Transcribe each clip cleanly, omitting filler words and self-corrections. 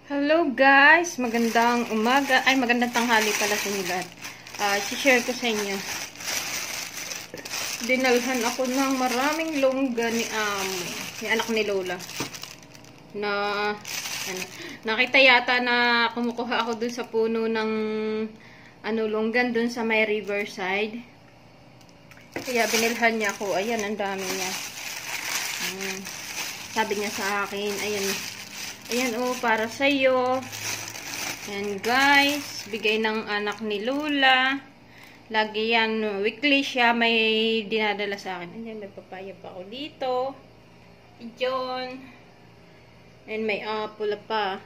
Hello guys! Magandang umaga. Ay, magandang tanghali pala sa inyo lahat. I-share ko sa inyo. Dinalhan ako ng maraming longga ni anak ni Lola. Nakita yata na kumukuha ako dun sa puno ng longgan dun sa may riverside. Kaya binilhan niya ako. Ayan, ang dami niya. Sabi niya sa akin, ayan para sa iyo. And guys, bigay ng anak ni Lola. Lagi yan, weekly siya may dinadala sa akin. Ayan, may papaya pa ako dito. Diyon. And may apple pa.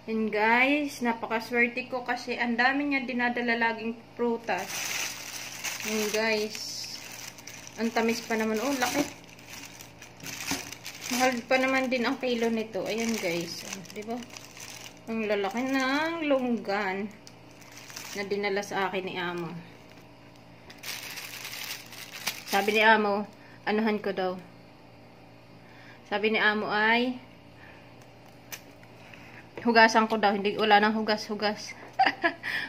And guys, napakaswerte ko kasi ang dami niya dinadala laging prutas. And guys, ang tamis pa naman. Oh, laki. Mahal pa naman din ang kilo nito. Ayan guys. Diba? Ang lalaki ng longgan na dinala sa akin ni Amo. Sabi ni Amo, anuhan ko daw. Sabi ni Amo ay hugasan ko daw. Hindi, wala nang hugas-hugas.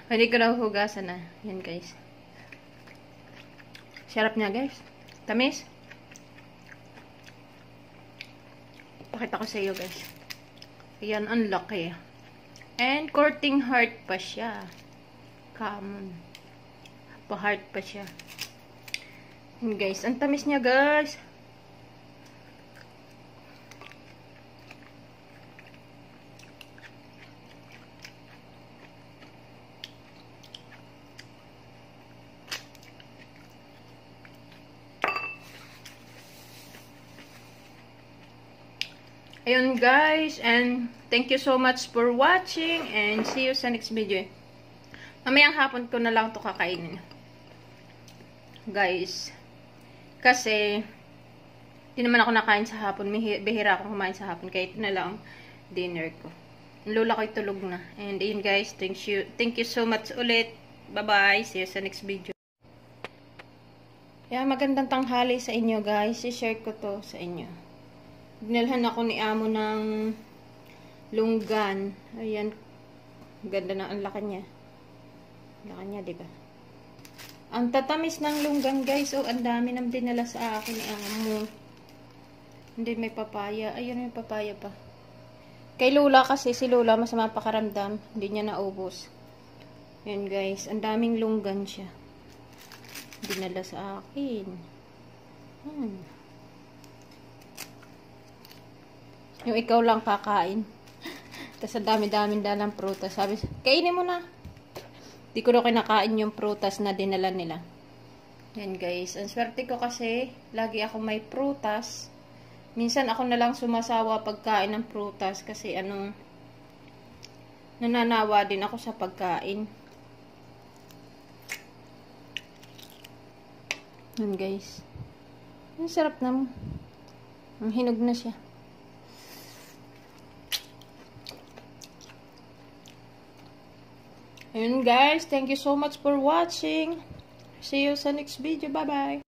Hindi ko na hugasan na. Yan guys. Sarap niya guys. Tamis. Pakita ko sa iyo guys. Ayan, ang laki. And courting heart pa siya. Common. Pa-heart pa siya. And guys, ang tamis niya guys. Ayun guys, and thank you so much for watching and see you sa next video. Mamayang hapon ko na lang to kakainin. Guys, kasi di naman ako nakain sa hapon. Bihira akong kumain sa hapon, kaya ito na lang dinner ko. Ang lola ko'y tulog na. And ayun guys, thank you so much ulit. Bye-bye, see you sa next video. Yeah, magandang tanghali sa inyo guys. I-share ko to sa inyo. Dinalhan ako ni Amo ng longgan. Ayan. Ganda na ang laki niya. Laki niya, diba? Ang tatamis ng longgan, guys. Oh, ang dami nang dinala sa akin ni Amo. Hindi, may papaya. Ayun, may papaya pa. Kay Lola kasi, si Lola masama pakaramdam. Hindi niya naubos. Ayan, guys. Ang daming longgan siya. Dinala sa akin. Yung ikaw lang kakain. Tapos ang dami-daming dalang prutas. Sabi, kainin mo na. Di ko na kinakain yung prutas na dinala nila. Yan guys. Ang swerte ko kasi, lagi ako may prutas. Minsan ako na lang sumasawa pagkain ng prutas. Kasi nananawa din ako sa pagkain. Yan guys. Ang sarap na. Ang hinog na siya. And guys, thank you so much for watching. See you sa next video. Bye-bye.